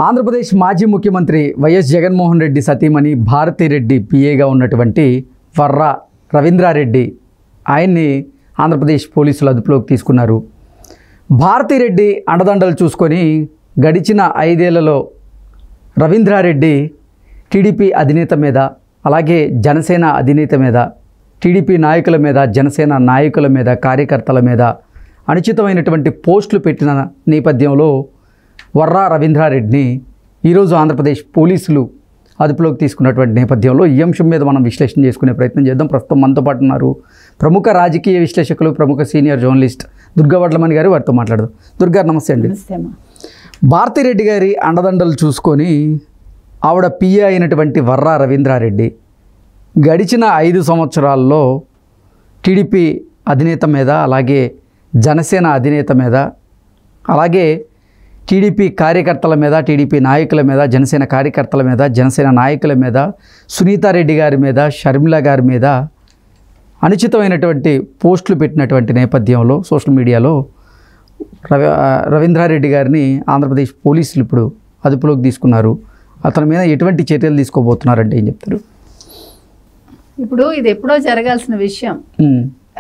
ఆంధ్రప్రదేశ్ మాజీ ముఖ్యమంత్రి వైఎస్ జగన్మోహన్ రెడ్డి సతీమణి భారతిరెడ్డి పిఏగా ఉన్నటువంటి వర్రా రవీంద్రారెడ్డి ఆయన్ని ఆంధ్రప్రదేశ్ పోలీసులు అదుపులోకి తీసుకున్నారు. భారతిరెడ్డి అండదండలు చూసుకొని గడిచిన 5 ఏళ్లలో రవీంద్రారెడ్డి టీడీపీ అధినేత మీద, అలాగే జనసేన అధినేత మీద, టీడీపీ నాయకుల మీద, జనసేన నాయకుల మీద, కార్యకర్తల మీద అనుచితమైనటువంటి పోస్టులు పెట్టిన నేపథ్యంలో వర్రా రవీంద్రారెడ్డిని ఈరోజు ఆంధ్రప్రదేశ్ పోలీసులు అదుపులోకి తీసుకున్నటువంటి నేపథ్యంలో ఈ అంశం మీద మనం విశ్లేషణ చేసుకునే ప్రయత్నం చేద్దాం. ప్రస్తుతం మనతో పాటు ఉన్నారు ప్రముఖ రాజకీయ విశ్లేషకులు, ప్రముఖ సీనియర్ జర్నలిస్ట్ దుర్గా వడ్లమణి గారు. వారితో మాట్లాడదాం. దుర్గా నమస్తే అండి. భారతిరెడ్డి గారి అండదండలు చూసుకొని ఆవిడ పిఏ అయినటువంటి వర్రా రవీంద్రారెడ్డి గడిచిన 5 సంవత్సరాల్లో టీడీపీ అధినేత మీద, అలాగే జనసేన అధినేత మీద, అలాగే టీడీపీ కార్యకర్తల మీద, టీడీపీ నాయకుల మీద, జనసేన కార్యకర్తల మీద, జనసేన నాయకుల మీద, సునీతారెడ్డి గారి మీద, షర్మిల గారి మీద అనుచితమైనటువంటి పోస్టులు పెట్టినటువంటి నేపథ్యంలో సోషల్ మీడియాలో రవీంద్రారెడ్డి గారిని ఆంధ్రప్రదేశ్ పోలీసులు ఇప్పుడు అదుపులోకి తీసుకున్నారు. అతని మీద ఎటువంటి చర్యలు తీసుకోబోతున్నారంటే ఏం చెప్తారు? ఇప్పుడు ఇది ఎప్పుడో జరగాల్సిన విషయం.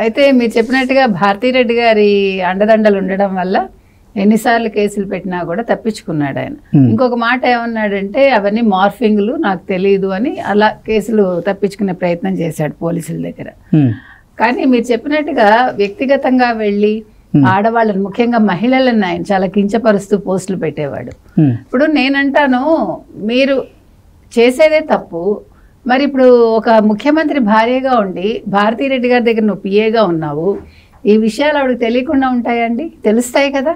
అయితే మీరు చెప్పినట్టుగా భారతిరెడ్డి గారి అండదండలు ఉండడం వల్ల ఎన్నిసార్లు కేసులు పెట్టినా కూడా తప్పించుకున్నాడు ఆయన. ఇంకొక మాట ఏమన్నాడంటే అవన్నీ మార్ఫింగ్లు, నాకు తెలియదు అని అలా కేసులు తప్పించుకునే ప్రయత్నం చేశాడు పోలీసుల దగ్గర. కానీ మీరు చెప్పినట్టుగా వ్యక్తిగతంగా వెళ్ళి ఆడవాళ్ళని, ముఖ్యంగా మహిళలను ఆయన చాలా కించపరుస్తూ పోస్టులు పెట్టేవాడు. ఇప్పుడు నేనంటాను, మీరు చేసేదే తప్పు. మరి ఇప్పుడు ఒక ముఖ్యమంత్రి భార్యగా ఉండి భారతిరెడ్డి గారి దగ్గర నువ్వు పిఏగా ఉన్నావు, ఈ విషయాలు ఆవిడకి తెలియకుండా ఉంటాయండి? తెలుస్తాయి కదా.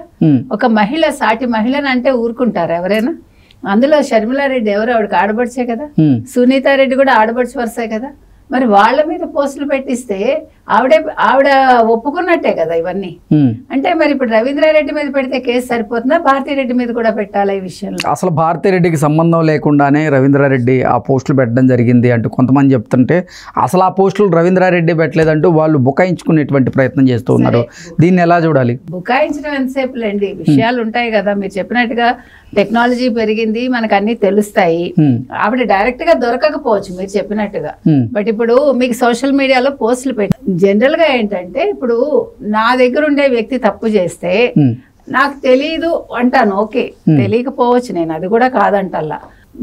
ఒక మహిళ, సాటి మహిళని అంటే ఊరుకుంటారు ఎవరైనా? అందులో షర్మిలారెడ్డి ఎవరు? ఆవిడకి ఆడబడిచే కదా. సునీతారెడ్డి కూడా ఆడబడిచి వరుసే కదా. మరి వాళ్ళ మీద పోస్టులు పెట్టిస్తే ఆవిడ ఒప్పుకున్నట్టే కదా ఇవన్నీ. అంటే మరి ఇప్పుడు రవీంద్రారెడ్డి మీద పెడితే కేసు సరిపోతుందా? భారతిరెడ్డి మీద కూడా పెట్టాలా ఈ విషయంలో? అసలు భారతిరెడ్డికి సంబంధం లేకుండానే రవీంద్రారెడ్డి ఆ పోస్టులు పెట్టడం జరిగింది అంటూ కొంతమంది చెప్తుంటే, అసలు ఆ పోస్టులు రవీంద్రారెడ్డి పెట్టలేదంటూ వాళ్ళు బుకాయించుకునేటువంటి ప్రయత్నం చేస్తూ ఉన్నారు. దీన్ని ఎలా చూడాలి? బుకాయించడం ఎంతసేపులేండి, విషయాలు ఉంటాయి కదా. మీరు చెప్పినట్టుగా టెక్నాలజీ పెరిగింది, మనకు అన్ని తెలుస్తాయి. ఆవిడ డైరెక్ట్ గా దొరకకపోవచ్చు మీరు చెప్పినట్టుగా. బట్ ఇప్పుడు మీకు సోషల్ మీడియాలో పోస్టులు పెట్టి జనరల్ గా ఏంటంటే, ఇప్పుడు నా దగ్గర ఉండే వ్యక్తి తప్పు చేస్తే నాకు తెలీదు అంటాను, ఓకే, తెలియకపోవచ్చు, నేను అది కూడా కాదంటల్లా.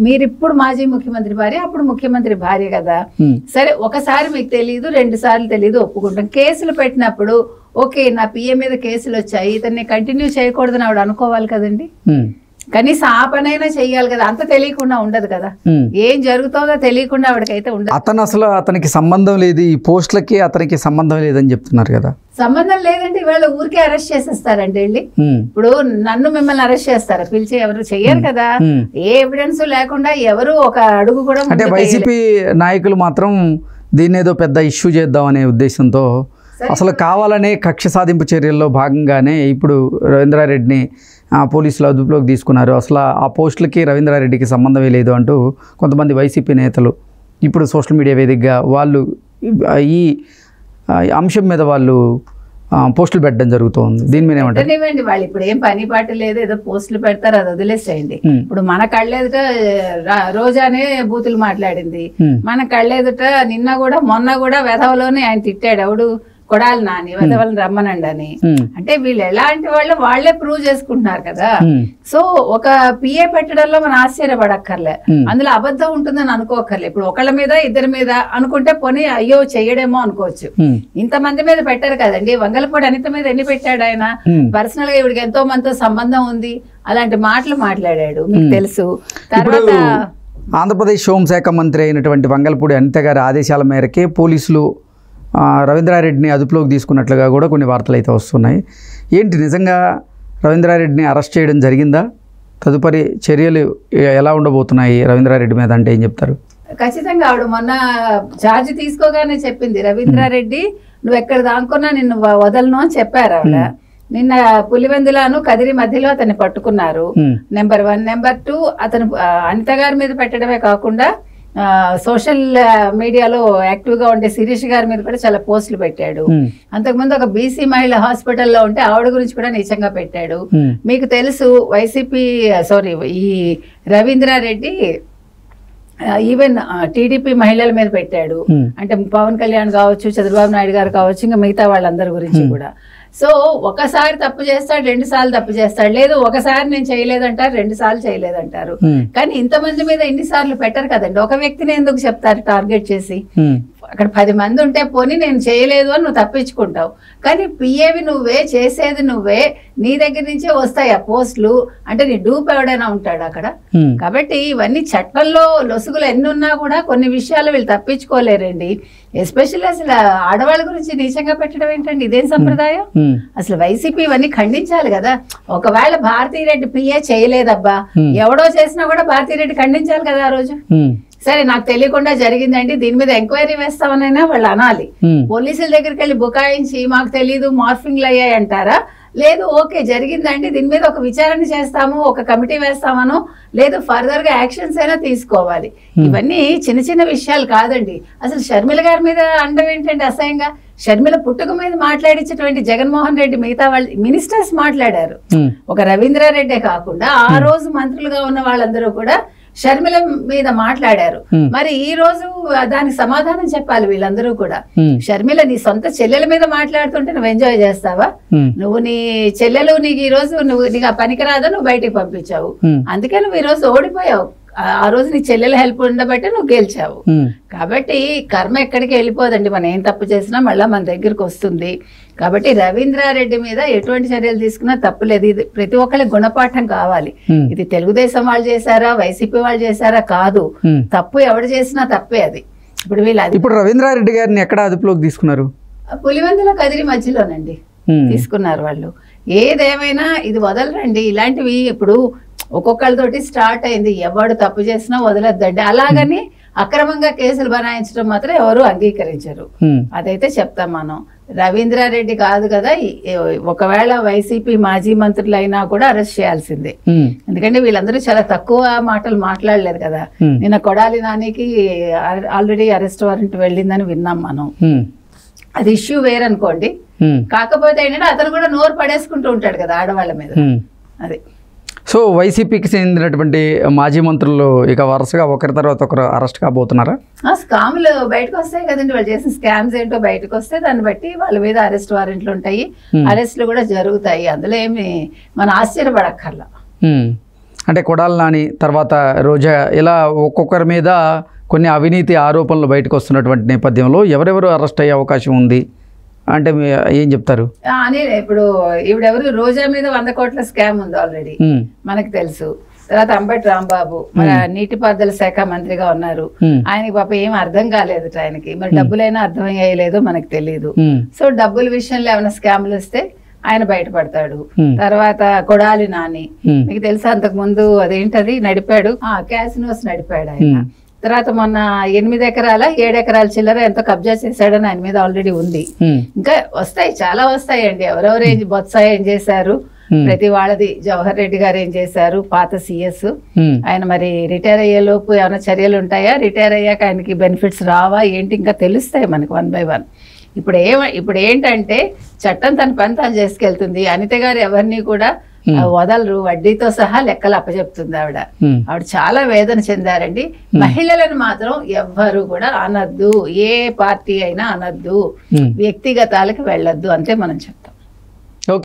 మీరు ఇప్పుడు మాజీ ముఖ్యమంత్రి భార్య, అప్పుడు ముఖ్యమంత్రి భార్య కదా. సరే, ఒకసారి మీకు తెలియదు, 2 సార్లు తెలియదు, ఒప్పుకుంటాం. కేసులు పెట్టినప్పుడు ఓకే, నా పిఏ మీద కేసులు వచ్చాయి, ఇతన్ని కంటిన్యూ చేయకూడదని ఆవిడ అనుకోవాలి కదండి. కనీసం ఆ పనైనా చెయ్యాలి కదా. అంత తెలియకుండా ఉండదు కదా, ఏం జరుగుతుందో తెలియకుండా ఆవిడకైతే ఉండదు. అతనికి సంబంధం లేదు, ఈ పోస్టులకి అతనికి సంబంధం లేదని చెప్తున్నారు కదా. సంబంధం లేదంటే ఇవాళ ఊరికే అరెస్ట్ చేసేస్తారండి వెళ్ళి. ఇప్పుడు నన్ను మిమ్మల్ని అరెస్ట్ చేస్తారా? పిలిచి ఎవరు చెయ్యరు కదా. ఏ ఎవిడెన్స్ లేకుండా ఎవరు ఒక అడుగు కూడా. అంటే వైసీపీ నాయకులు మాత్రం దీన్ని ఏదో పెద్ద ఇష్యూ చేద్దామనే ఉద్దేశంతో అసలు కావాలనే కక్ష సాధింపు చర్యల్లో భాగంగానే ఇప్పుడు రవీంద్రారెడ్డిని పోలీసులు అదుపులోకి తీసుకున్నారు. అసలు ఆ పోస్టులకి రవీంద్రారెడ్డికి సంబంధమే లేదు అంటూ కొంతమంది వైసీపీ నేతలు ఇప్పుడు సోషల్ మీడియా వేదికగా వాళ్ళు ఈ అంశం మీద వాళ్ళు పోస్టులు పెట్టడం జరుగుతుంది. దీని మీద ఏమంటారు? వాళ్ళు ఇప్పుడు ఏం పని పాట లేదు, ఏదో పోస్టులు పెడతారు, అది వదిలేసేయండి. ఇప్పుడు మన కళ్ళెదుట రోజానే బూతులు మాట్లాడింది, మన కళ్ళెదుట నిన్న కూడా మొన్న కూడా వెధవలోనే ఆయన తిట్టాడు. ఎవడు? కొడాలి నాని, వెధవలను రమ్మనండి అని. అంటే వీళ్ళు ఎలాంటి వాళ్ళు వాళ్ళే ప్రూవ్ చేసుకుంటున్నారు కదా. సో ఒక పిఏ పెట్టడంలో మనం ఆశ్చర్యపడక్కర్లే, అందులో అబద్ధం ఉంటుందని అనుకోకర్లే. ఇప్పుడు ఒకళ్ళ మీద, ఇద్దరి మీద అనుకుంటే పోనీ అయ్యో చెయ్యడేమో అనుకోవచ్చు. ఇంతమంది మీద పెట్టారు కదండి. వంగలపూడి అనిత మీద ఎన్ని పెట్టాడు ఆయన? పర్సనల్ గా ఇవిడికి ఎంతో మందితో సంబంధం ఉంది, అలాంటి మాటలు మాట్లాడాడు, మీకు తెలుసు. తర్వాత ఆంధ్రప్రదేశ్ హోంశాఖ మంత్రి అయినటువంటి వంగలపూడి అనిత గారి ఆదేశాల మేరకే పోలీసులు రవీంద్రారెడ్డిని అదుపులోకి తీసుకున్నట్లుగా కూడా కొన్ని వార్తలు అయితే వస్తున్నాయి. ఏంటి, నిజంగా రవీంద్రారెడ్డిని అరెస్ట్ చేయడం జరిగిందా? తదుపరి చర్యలు ఎలా ఉండబోతున్నాయి రవీంద్రారెడ్డి మీద అంటే ఏం చెప్తారు? ఖచ్చితంగా ఆవిడ మొన్న ఛార్జ్ తీసుకోగానే చెప్పింది, రవీంద్రారెడ్డి నువ్వు ఎక్కడ దానుకున్నా నిన్ను వదలను అని చెప్పారు ఆవిడ. నిన్న పులివెందులను కదిరి మధ్యలో అతన్ని పట్టుకున్నారు. నెంబర్ 1. నెంబర్ 2, అతను అనిత గారి మీద పెట్టడమే కాకుండా సోషల్ మీడియాలో యాక్టివ్గా ఉండే శిరీష్ గారి మీద కూడా చాలా పోస్టులు పెట్టాడు. అంతకుముందు ఒక బీసీ మహిళ హాస్పిటల్లో ఉంటే ఆవిడ గురించి కూడా నీచంగా పెట్టాడు. మీకు తెలుసు ఈ రవీంద్రారెడ్డి ఈవెన్ టీడీపీ మహిళల మీద పెట్టాడు. అంటే పవన్ కళ్యాణ్ కావచ్చు, చంద్రబాబు నాయుడు గారు కావచ్చు, ఇంకా మిగతా వాళ్ళందరి గురించి కూడా. సో ఒకసారి తప్పు చేస్తాడు, 2 సార్లు తప్పు చేస్తాడు. లేదు ఒకసారి నేను చేయలేదంటారు, 2 సార్లు చేయలేదంటారు. కానీ ఇంతమంది మీద ఎన్నిసార్లు పెట్టరు కదండి. ఒక వ్యక్తిని ఎందుకు చెప్తారు టార్గెట్ చేసి? అక్కడ 10 మంది ఉంటే పోనీ నేను చేయలేదు అని నువ్వు తప్పించుకుంటావు. కానీ పిఏవి నువ్వే, చేసేది నువ్వే, నీ దగ్గర నుంచే వస్తాయి ఆ పోస్టులు. అంటే నీ డూప్ ఎవడైనా ఉంటాడు అక్కడ. కాబట్టి ఇవన్నీ చట్టంలో లొసుగులు ఎన్ని ఉన్నా కూడా కొన్ని విషయాలు వీళ్ళు తప్పించుకోలేరండి. ఎస్పెషల్లీ అసలు ఆడవాళ్ళ గురించి నీచంగా పెట్టడం ఏంటండి? ఇదేం సంప్రదాయం? అసలు వైసీపీ ఇవన్నీ ఖండించాలి కదా. ఒకవేళ భారతీరెడ్డి పిఏ చేయలేదబ్బా, ఎవడో చేసినా కూడా భారతీరెడ్డి ఖండించాలి కదా ఆ రోజు. సరే నాకు తెలియకుండా జరిగిందండి, దీని మీద ఎంక్వైరీ వేస్తామనైనా వాళ్ళు అనాలి. పోలీసుల దగ్గరికి వెళ్ళి బుకాయించి మాకు తెలీదు మార్ఫింగ్లు అయ్యాయి అంటారా? లేదు ఓకే జరిగిందండి, దీని మీద ఒక విచారణ చేస్తాము, ఒక కమిటీ వేస్తామను, లేదు ఫర్దర్ గా యాక్షన్స్ అయినా తీసుకోవాలి. ఇవన్నీ చిన్న చిన్న విషయాలు కాదండి. అసలు షర్మిల గారి మీద అండం ఏంటంటే అసహ్యంగా. షర్మిల పుట్టుక మీద మాట్లాడించేటువంటి జగన్మోహన్ రెడ్డి మిగతా వాళ్ళు మినిస్టర్స్ మాట్లాడారు. ఒక రవీంద్రారెడ్డే కాకుండా ఆ రోజు మంత్రులుగా ఉన్న వాళ్ళందరూ కూడా షర్మిల మీద మాట్లాడారు. మరి ఈ రోజు దానికి సమాధానం చెప్పాలి వీళ్ళందరూ కూడా. షర్మిల నీ సొంత చెల్లెల మీద మాట్లాడుతుంటే నువ్వు ఎంజాయ్ చేస్తావా? నువ్వు నీ చెల్లెలు నీకు ఈ రోజు నీకు ఆ పనికిరాదా, నువ్వు బయటికి పంపించావు. అందుకే నువ్వు ఈ రోజు ఓడిపోయావు. ఆ రోజు నీ చెల్లెల హెల్ప్ ఉండబట్టి నువ్వు గెలిచావు. కాబట్టి కర్మ ఎక్కడికి వెళ్ళిపోదండి. మనం ఏం తప్పు చేసినా మళ్ళీ మన దగ్గరకు వస్తుంది. కాబట్టి రవీంద్రారెడ్డి మీద ఎటువంటి చర్యలు తీసుకున్నా తప్పులేదు. ఇది ప్రతి ఒక్కరికి గుణపాఠం కావాలి. ఇది తెలుగుదేశం వాళ్ళు చేశారా, వైసీపీ వాళ్ళు చేశారా కాదు, తప్పు ఎవరు చేసినా తప్పే అది. ఇప్పుడు రవీంద్రారెడ్డి గారిని ఎక్కడ అదుపులోకి తీసుకున్నారు? పులివెందుల కదిరి మధ్యలోనండి తీసుకున్నారు వాళ్ళు. ఏదేమైనా ఇది వదలరండి ఇలాంటివి. ఇప్పుడు ఒక్కొక్కరితోటి స్టార్ట్ అయింది, ఎవడు తప్పు చేసినా వదలొద్దండి. అలాగని అక్రమంగా కేసులు బనాయించడం మాత్రం ఎవరు అంగీకరించరు. అదైతే చెప్తాం మనం. రవీంద్రారెడ్డి కాదు కదా, ఒకవేళ వైసీపీ మాజీ మంత్రులు అయినా కూడా అరెస్ట్ చేయాల్సిందే. ఎందుకంటే వీళ్ళందరూ చాలా తక్కువ మాటలు మాట్లాడలేదు కదా. నిన్న కొడాలి నానికి ఆల్రెడీ అరెస్ట్ వారెంట్ వెళ్ళిందని విన్నాం మనం. అది ఇష్యూ వేరనుకోండి. కాకపోతే ఏంటంటే అతను కూడా నోరు పడేసుకుంటూ ఉంటాడు కదా ఆడవాళ్ళ మీద. అది సో వైసీపీకి చెందినటువంటి మాజీ మంత్రులు ఇక వరుసగా ఒకరి తర్వాత ఒకరు అరెస్ట్ కాబోతున్నారా? స్కామ్లు బయటకు వస్తాయి కదండి. వాళ్ళు చేసిన స్కామ్స్ ఏంటో బయటకు వస్తే దాన్ని బట్టి వాళ్ళ మీద అరెస్ట్ వారెంట్లు ఉంటాయి, అరెస్టులు కూడా జరుగుతాయి. అందులో ఏమి మనం ఆశ్చర్యపడక్కర్లా. అంటే కొడాలి నాని తర్వాత రోజా ఇలా ఒక్కొక్కరి మీద కొన్ని అవినీతి ఆరోపణలు బయటకు వస్తున్నటువంటి నేపథ్యంలో ఎవరెవరు అరెస్ట్ అయ్యే అవకాశం ఉంది అంటే ఏం చెప్తారు? ఇప్పుడు ఈవిడెవరు రోజా మీద 100 కోట్ల స్కామ్ ఉంది ఆల్రెడీ మనకు తెలుసు. తర్వాత అంబటి రాంబాబు మన నీటిపారుదల శాఖ మంత్రిగా ఉన్నారు. ఆయనకి పాప ఏం అర్థం కాలేదు ఆయనకి. మరి డబ్బులైనా అర్థం అయ్యలేదో మనకు తెలియదు. సో డబ్బుల విషయంలో ఏమైనా స్కామ్లు వస్తే ఆయన బయటపడతాడు. తర్వాత కొడాలి నాని మీకు తెలుసా, అంతకు ముందు అదేంటది నడిపాడు, క్యాసినోస్ నడిపాడు ఆయన. తర్వాత మొన్న 8 ఎకరాల 7 ఎకరాల చిల్లర ఎంతో కబ్జా చేశాడని ఆయన మీద ఆల్రెడీ ఉంది. ఇంకా వస్తాయి, చాలా వస్తాయండి. ఎవరెవరు బొత్స ఏం చేశారు, ప్రతి వాళ్ళది. జవహర్ రెడ్డి గారు ఏం చేశారు, పాత సిఎస్. ఆయన మరి రిటైర్ అయ్యేలోపు ఏమైనా చర్యలు ఉంటాయా, రిటైర్ అయ్యాక ఆయనకి బెనిఫిట్స్ రావా ఏంటి, ఇంకా తెలుస్తాయి మనకి 1 by 1. ఇప్పుడు ఏంటంటే చట్టం తన పని తాను చేసుకెళ్తుంది. అనిత గారు ఎవరిని కూడా వదలరు, వడ్డీతో సహా లెక్కలు అప్పచెప్తుంది ఆవిడ. చాలా వేదన చెందారండి. మహిళలను మాత్రం ఎవ్వరు కూడా అనద్దు, ఏ పార్టీ అయినా అనద్దు, వ్యక్తిగతాలకు వెళ్ళొద్దు అంతే మనం చెప్తాం.